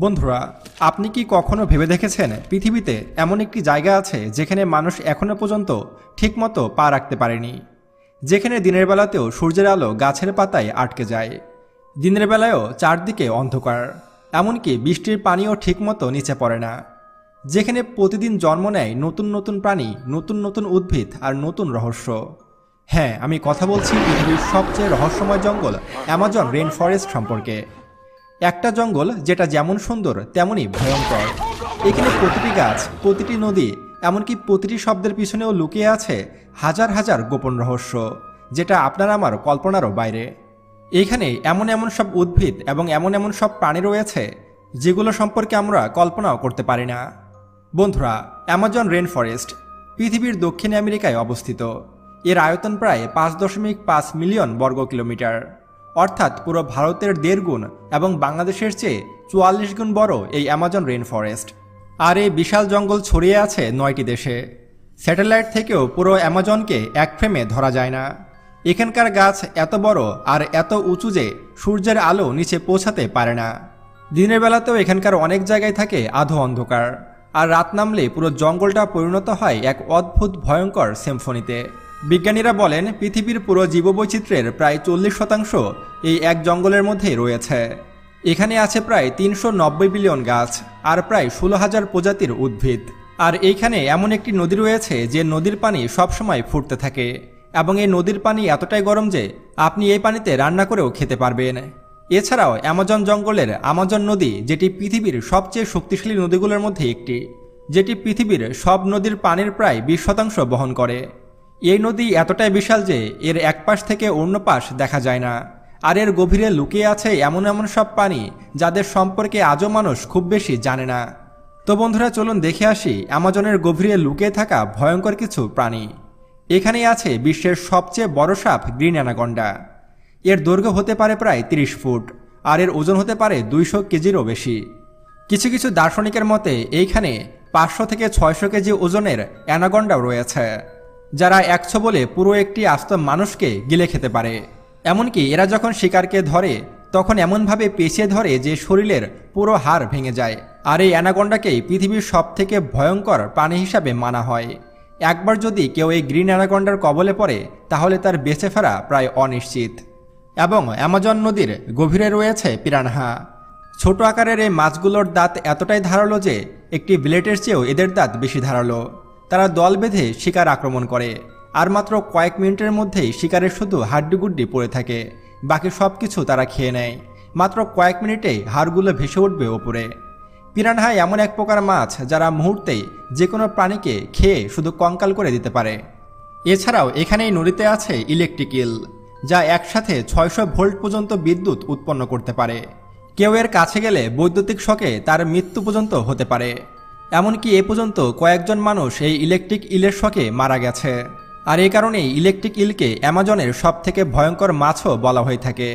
বন্ধুরা, আপনি কি কখনো ভেবে দেখেছেন পৃথিবীতে এমন একটি জায়গা আছে যেখানে মানুষ এখনো পর্যন্ত ঠিকমতো পা রাখতে পারেনি, যেখানে দিনের বেলাতেও সূর্যের আলো গাছের পাতায় আটকে যায়, দিনের বেলায়ও চারদিকে অন্ধকার, এমনকি বৃষ্টির পানিও ঠিকমতো নিচে পড়ে না, যেখানে প্রতিদিন জন্ম নেয় নতুন নতুন প্রাণী, নতুন নতুন উদ্ভিদ আর নতুন রহস্য। হ্যাঁ, আমি কথা বলছি পৃথিবীর সবচেয়ে রহস্যময় জঙ্গল অ্যামাজন রেইন ফরেস্ট সম্পর্কে। একটা জঙ্গল যেটা যেমন সুন্দর তেমনই ভয়ঙ্কর। এখানে প্রতিটি গাছ, প্রতিটি নদী, এমনকি প্রতিটি শব্দের পিছনেও লুকিয়ে আছে হাজার হাজার গোপন রহস্য, যেটা আপনার আমার কল্পনারও বাইরে। এখানে এমন এমন সব উদ্ভিদ এবং এমন এমন সব প্রাণী রয়েছে যেগুলো সম্পর্কে আমরা কল্পনাও করতে পারি না। বন্ধুরা, অ্যামাজন রেইন ফরেস্ট পৃথিবীর দক্ষিণ আমেরিকায় অবস্থিত। এর আয়তন প্রায় 5.5 মিলিয়ন বর্গ কিলোমিটার, অর্থাৎ পুরো ভারতের 1.5 গুণ এবং বাংলাদেশের চেয়ে 44 গুণ বড় এই অ্যামাজন রেইন ফরেস্ট। আর এই বিশাল জঙ্গল ছড়িয়ে আছে 9টি দেশে। স্যাটেলাইট থেকেও পুরো অ্যামাজনকে এক ফ্রেমে ধরা যায় না। এখানকার গাছ এত বড় আর এত উঁচু যে সূর্যের আলো নিচে পৌঁছাতে পারে না। দিনের বেলাতেও এখানকার অনেক জায়গায় থাকে আধো অন্ধকার, আর রাত নামলে পুরো জঙ্গলটা পরিণত হয় এক অদ্ভুত ভয়ঙ্কর সিম্ফনিতে। বিজ্ঞানীরা বলেন পৃথিবীর পুরো জীববৈচিত্র্যের প্রায় 40% এই এক জঙ্গলের মধ্যেই রয়েছে। এখানে আছে প্রায় 390 বিলিয়ন গাছ আর প্রায় 16,000 প্রজাতির উদ্ভিদ। আর এইখানে এমন একটি নদী রয়েছে যে নদীর পানি সবসময় ফুটতে থাকে, এবং এই নদীর পানি এতটাই গরম যে আপনি এই পানিতে রান্না করেও খেতে পারবেন। এছাড়াও অ্যামাজন জঙ্গলের আমাজন নদী, যেটি পৃথিবীর সবচেয়ে শক্তিশালী নদীগুলোর মধ্যে একটি, যেটি পৃথিবীর সব নদীর পানির প্রায় 20% বহন করে। এই নদী এতটাই বিশাল যে এর এক পাশ থেকে অন্য পাশ দেখা যায় না, আর এর গভীরে লুকিয়ে আছে এমন এমন সব পানি যাদের সম্পর্কে আজও মানুষ খুব বেশি জানে না। তো বন্ধুরা, চলুন দেখে আসি অ্যামাজনের গভীরে লুকিয়ে থাকা ভয়ঙ্কর কিছু প্রাণী। এখানেই আছে বিশ্বের সবচেয়ে বড় সাপ গ্রিন অ্যানাকন্ডা। এর দৈর্ঘ্য হতে পারে প্রায় 30 ফুট, আর এর ওজন হতে পারে 200 কেজিরও বেশি। কিছু কিছু দার্শনিকের মতে এইখানে 500 থেকে 600 কেজি ওজনের অ্যানাকন্ডাও রয়েছে, যারা 100 বলে পুরো একটি আস্ত মানুষকে গিলে খেতে পারে। এমনকি এরা যখন শিকারকে ধরে তখন এমনভাবে পেঁচিয়ে ধরে যে শরীরের পুরো হাড় ভেঙে যায়। আর এই অ্যানাকন্ডাকেই পৃথিবীর সবথেকে ভয়ঙ্কর প্রাণী হিসাবে মানা হয়। একবার যদি কেউ এই গ্রিন অ্যানাকন্ডার কবলে পড়ে তাহলে তার বেঁচে ফেরা প্রায় অনিশ্চিত। এবং অ্যামাজন নদীর গভীরে রয়েছে পিরানহা। ছোট আকারের এই মাছগুলোর দাঁত এতটাই ধারালো যে একটি ব্লেডের চেয়েও এদের দাঁত বেশি ধারালো। তারা দল বেঁধে শিকার আক্রমণ করে, আর মাত্র কয়েক মিনিটের মধ্যেই শিকারের শুধু হাড্ডিগুড্ডি পড়ে থাকে, বাকি সব কিছু তারা খেয়ে নেয়। মাত্র কয়েক মিনিটেই হাড়গুলো ভেসে উঠবে ওপরে। পিরানহা এমন এক প্রকার মাছ যারা মুহূর্তেই যে কোনো প্রাণীকে খেয়ে শুধু কঙ্কাল করে দিতে পারে। এছাড়াও এখানেই নদীতে আছে ইলেকট্রিক ইল, যা একসাথে 600 ভোল্ট পর্যন্ত বিদ্যুৎ উৎপন্ন করতে পারে। কেউ এর কাছে গেলে বৈদ্যুতিক শকে তার মৃত্যু পর্যন্ত হতে পারে। এমনকি এ পর্যন্ত কয়েকজন মানুষ এই ইলেকট্রিক ইলের শকে মারা গেছে। আর এই কারণেই ইলেকট্রিক ইলকে অ্যামাজনের সবথেকে ভয়ঙ্কর মাছও বলা হয়ে থাকে।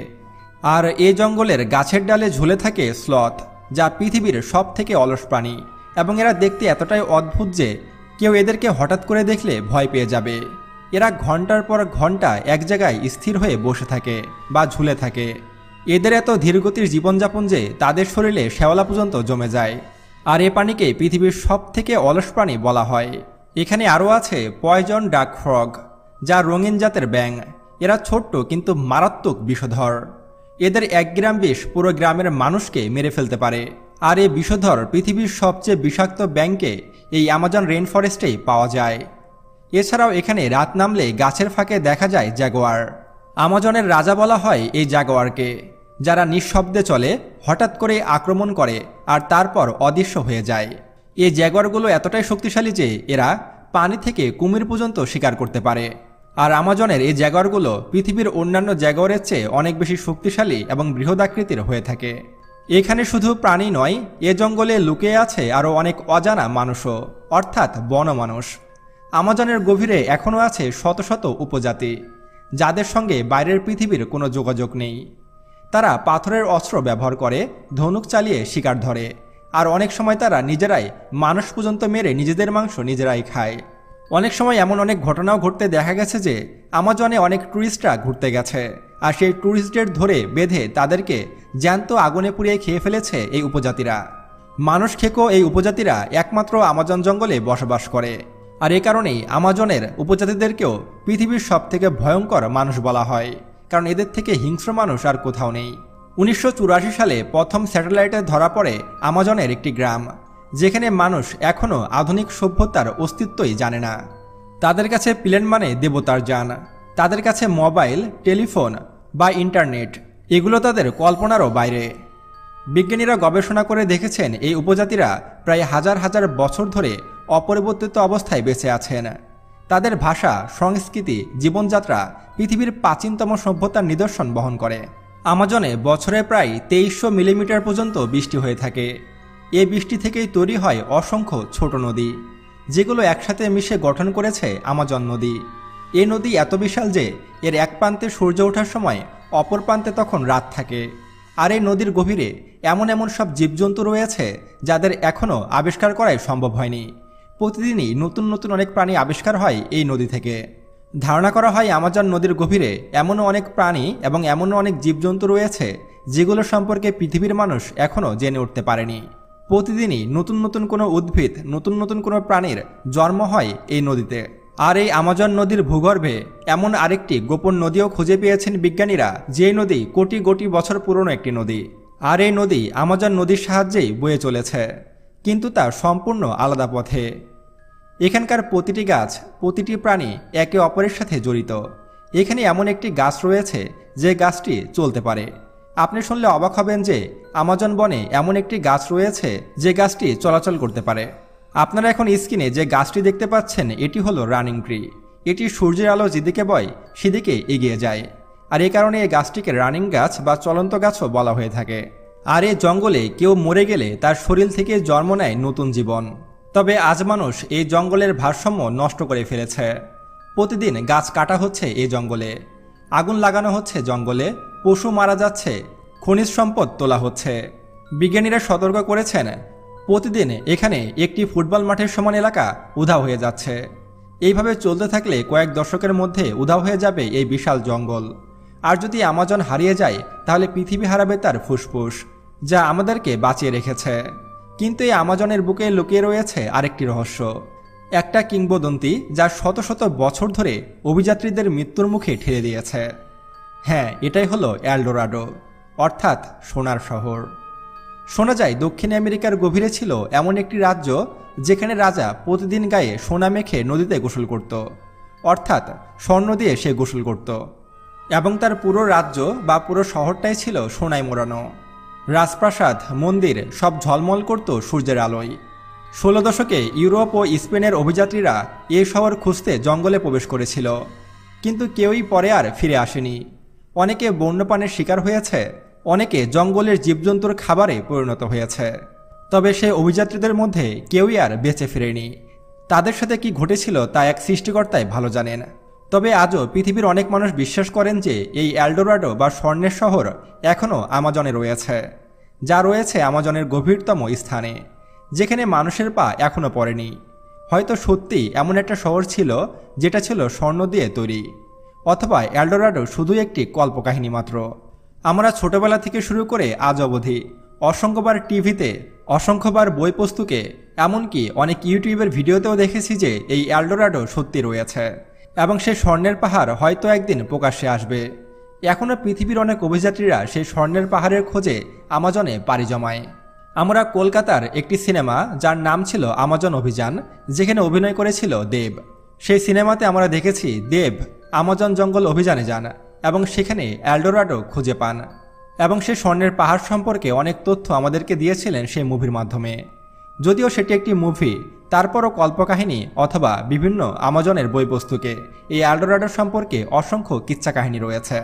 আর এই জঙ্গলের গাছের ডালে ঝুলে থাকে স্লথ, যা পৃথিবীর সবথেকে অলস প্রাণী, এবং এরা দেখতে এতটাই অদ্ভুত যে কেউ এদেরকে হঠাৎ করে দেখলে ভয় পেয়ে যাবে। এরা ঘন্টার পর ঘন্টা এক জায়গায় স্থির হয়ে বসে থাকে বা ঝুলে থাকে। এদের এত ধীরগতির জীবনযাপন যে তাদের শরীরে শ্যাওলা পর্যন্ত জমে যায়। আর এ প্রাণীকে পৃথিবীর সবথেকে অলস প্রাণী বলা হয়। এখানে আরও আছে পয়জন ডাক ফ্রগ, যা রঙিন জাতের ব্যাঙ। এরা ছোট্ট কিন্তু মারাত্মক বিষধর। এদের 1 গ্রাম বিষ পুরো গ্রামের মানুষকে মেরে ফেলতে পারে। আর এই বিষধর পৃথিবীর সবচেয়ে বিষাক্ত ব্যাঙকে এই অ্যামাজন রেইন ফরেস্টেই পাওয়া যায়। এছাড়াও এখানে রাত নামলে গাছের ফাঁকে দেখা যায় জাগুয়ার। আমাজনের রাজা বলা হয় এই জাগুয়ারকে, যারা নিঃশব্দে চলে, হঠাৎ করে আক্রমণ করে আর তারপর অদৃশ্য হয়ে যায়। এই জাগুয়ারগুলো এতটাই শক্তিশালী যে এরা পানি থেকে কুমির পর্যন্ত শিকার করতে পারে। আর আমাজনের এই জাগুয়ারগুলো পৃথিবীর অন্যান্য জাগুয়ারের চেয়ে অনেক বেশি শক্তিশালী এবং বৃহদাকৃতির হয়ে থাকে। এখানে শুধু প্রাণী নয়, এ জঙ্গলে লুকিয়ে আছে আরও অনেক অজানা মানুষও, অর্থাৎ বনমানুষ। আমাজনের গভীরে এখনও আছে শত শত উপজাতি, যাদের সঙ্গে বাইরের পৃথিবীর কোনো যোগাযোগ নেই। তারা পাথরের অস্ত্র ব্যবহার করে, ধনুক চালিয়ে শিকার ধরে, আর অনেক সময় তারা নিজেরাই মানুষ পর্যন্ত মেরে নিজেদের মাংস নিজেরাই খায়। অনেক সময় এমন অনেক ঘটনাও ঘটতে দেখা গেছে যে আমাজনে অনেক ট্যুরিস্টরা ঘুরতে গেছে, আর সেই ট্যুরিস্টদের ধরে বেঁধে তাদেরকে জ্যান্ত আগুনে পুড়িয়ে খেয়ে ফেলেছে এই উপজাতিরা। মানুষ খেকো এই উপজাতিরা একমাত্র আমাজন জঙ্গলে বসবাস করে, আর এ কারণেই আমাজনের উপজাতিদেরকেও পৃথিবীর সবথেকে ভয়ঙ্কর মানুষ বলা হয়, কারণ এদের থেকে হিংস্র মানুষ আর কোথাও নেই। 1984 সালে প্রথম স্যাটেলাইটে ধরা পড়ে আমাজনের একটি গ্রাম, যেখানে মানুষ এখনও আধুনিক সভ্যতার অস্তিত্বই জানে না। তাদের কাছে প্লেন মানে দেবতার যান, তাদের কাছে মোবাইল, টেলিফোন বা ইন্টারনেট এগুলো তাদের কল্পনারও বাইরে। বিজ্ঞানীরা গবেষণা করে দেখেছেন এই উপজাতিরা প্রায় হাজার হাজার বছর ধরে অপরিবর্তিত অবস্থায় বেঁচে আছেন। তাদের ভাষা, সংস্কৃতি, জীবনযাত্রা পৃথিবীর প্রাচীনতম সভ্যতার নিদর্শন বহন করে। আমাজনে বছরে প্রায় 2300 মিলিমিটার পর্যন্ত বৃষ্টি হয়ে থাকে। এই বৃষ্টি থেকেই তৈরি হয় অসংখ্য ছোট নদী, যেগুলো একসাথে মিশে গঠন করেছে আমাজন নদী। এই নদী এত বিশাল যে এর এক প্রান্তে সূর্য ওঠার সময় অপর প্রান্তে তখন রাত থাকে। আর এই নদীর গভীরে এমন এমন সব জীবজন্তু রয়েছে যাদের এখনও আবিষ্কার করাই সম্ভব হয়নি। প্রতিদিনই নতুন নতুন অনেক প্রাণী আবিষ্কার হয় এই নদী থেকে। ধারণা করা হয় আমাজন নদীর গভীরে এমনও অনেক প্রাণী এবং এমনও অনেক জীবজন্তু রয়েছে যেগুলো সম্পর্কে পৃথিবীর মানুষ এখনও জেনে উঠতে পারেনি। প্রতিদিনই নতুন নতুন কোনো উদ্ভিদ, নতুন নতুন কোনো প্রাণীর জন্ম হয় এই নদীতে। আর এই আমাজন নদীর ভূগর্ভে এমন আরেকটি গোপন নদীও খুঁজে পেয়েছেন বিজ্ঞানীরা, যে নদী কোটি কোটি বছর পুরনো একটি নদী। আর এই নদী আমাজন নদীর সাহায্যেই বয়ে চলেছে, কিন্তু তা সম্পূর্ণ আলাদা পথে। এখানকার প্রতিটি গাছ, প্রতিটি প্রাণী একে অপরের সাথে জড়িত। এখানে এমন একটি গাছ রয়েছে যে গাছটি চলতে পারে। আপনি শুনলে অবাক হবেন যে আমাজন বনে এমন একটি গাছ রয়েছে যে গাছটি চলাচল করতে পারে। আপনারা এখন স্ক্রিনে যে গাছটি দেখতে পাচ্ছেন এটি হলো রানিং ট্রি। এটি সূর্যের আলো যেদিকে বয় সেদিকে এগিয়ে যায়, আর এই কারণে এই গাছটিকে রানিং গাছ বা চলন্ত গাছও বলা হয়ে থাকে। আর এই জঙ্গলে কেউ মরে গেলে তার শরীর থেকে জন্ম নেয় নতুন জীবন। তবে আজ মানুষ এই জঙ্গলের ভারসাম্য নষ্ট করে ফেলেছে। প্রতিদিন গাছ কাটা হচ্ছে এই জঙ্গলে, আগুন লাগানো হচ্ছে জঙ্গলে, পশু মারা যাচ্ছে, খনিজ সম্পদ তোলা হচ্ছে। বিজ্ঞানীরা সতর্ক করেছেন প্রতিদিন এখানে একটি ফুটবল মাঠের সমান এলাকা উধাও হয়ে যাচ্ছে। এইভাবে চলতে থাকলে কয়েক দশকের মধ্যে উধাও হয়ে যাবে এই বিশাল জঙ্গল। আর যদি আমাজন হারিয়ে যায় তাহলে পৃথিবী হারাবে তার ফুসফুস, যা আমাদেরকে বাঁচিয়ে রেখেছে। কিন্তু এই আমাজনের বুকে লুকিয়ে রয়েছে আরেকটি রহস্য, একটা কিংবদন্তি যা শত শত বছর ধরে অভিযাত্রীদের মৃত্যুর মুখে ঠেলে দিয়েছে। হ্যাঁ, এটাই হলো এলডোরাডো, অর্থাৎ সোনার শহর। শোনা যায় দক্ষিণ আমেরিকার গভীরে ছিল এমন একটি রাজ্য যেখানে রাজা প্রতিদিন গায়ে সোনা মেখে নদীতে গোসল করত, অর্থাৎ স্বর্ণ দিয়ে সে গোসল করত, এবং তার পুরো রাজ্য বা পুরো শহরটাই ছিল সোনায় মোড়ানো। রাজপ্রাসাদ, মন্দির সব ঝলমল করত সূর্যের আলোয়। 16 দশকে ইউরোপ ও স্পেনের অভিযাত্রীরা এই শহর খুঁজতে জঙ্গলে প্রবেশ করেছিল, কিন্তু কেউই পরে আর ফিরে আসেনি। অনেকে বন্যপ্রাণীর শিকার হয়েছে, অনেকে জঙ্গলের জীবজন্তুর খাবারে পরিণত হয়েছে। তবে সেই অভিযাত্রীদের মধ্যে কেউই আর বেঁচে ফেরেনি। তাদের সাথে কি ঘটেছিল তা এক সৃষ্টিকর্তাই ভালো জানেন। তবে আজও পৃথিবীর অনেক মানুষ বিশ্বাস করেন যে এই এলডোরাডো বা স্বর্ণের শহর এখনও আমাজনে রয়েছে, যা রয়েছে আমাজনের গভীরতম স্থানে, যেখানে মানুষের পা এখনও পড়েনি। হয়তো সত্যি এমন একটা শহর ছিল যেটা ছিল স্বর্ণ দিয়ে তৈরি, অথবা এলডোরাডো শুধুই একটি কল্পকাহিনী মাত্র। আমরা ছোটবেলা থেকে শুরু করে আজ অবধি অসংখ্যবার টিভিতে, অসংখ্যবার বই পুস্তকে, এমনকি অনেক ইউটিউবের ভিডিওতেও দেখেছি যে এই এলডোরাডো সত্যি রয়েছে এবং সেই স্বর্ণের পাহাড় হয়তো একদিন প্রকাশ্যে আসবে। এখনও পৃথিবীর অনেক অভিযাত্রীরা সেই স্বর্ণের পাহাড়ের খোঁজে আমাজনে পাড়ি জমায়। আমরা কলকাতার একটি সিনেমা যার নাম ছিল আমাজন অভিযান, যেখানে অভিনয় করেছিল দেব, সেই সিনেমাতে আমরা দেখেছি দেব আমাজন জঙ্গল অভিযানে যান এবং সেখানে এলডোরাডো খুঁজে পান, এবং সেই স্বর্ণের পাহাড় সম্পর্কে অনেক তথ্য আমাদেরকে দিয়েছিলেন সেই মুভির মাধ্যমে। যদিও সেটি একটি মুভি, তারপরও কল্পকাহিনী অথবা বিভিন্ন আমাজনের বই পুস্তকে এই এলডোরাডো সম্পর্কে অসংখ্য কিচ্ছা কাহিনী রয়েছে।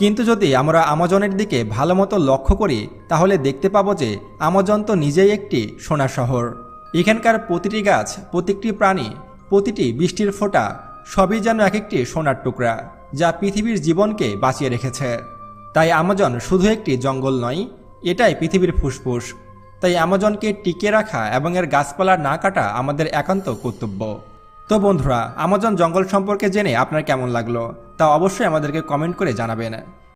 কিন্তু যদি আমরা আমাজনের দিকে ভালো মতো লক্ষ্য করি তাহলে দেখতে পাবো যে আমাজন তো নিজেই একটি সোনা শহর। এখানকার প্রতিটি গাছ, প্রতিটি প্রাণী, প্রতিটি বৃষ্টির ফোঁটা সবই যেন এক একটি সোনার টুকরা, যা পৃথিবীর জীবনকে বাঁচিয়ে রেখেছে। তাই আমাজন শুধু একটি জঙ্গল নয়, এটাই পৃথিবীর ফুসফুস। তাই আমাজনকে টিকিয়ে রাখা এবং এর গাছপালা না কাটা আমাদের একান্ত কর্তব্য। তো বন্ধুরা, আমাজন জঙ্গল সম্পর্কে জেনে আপনার কেমন লাগলো তা অবশ্যই আমাদেরকে কমেন্ট করে জানাবেন।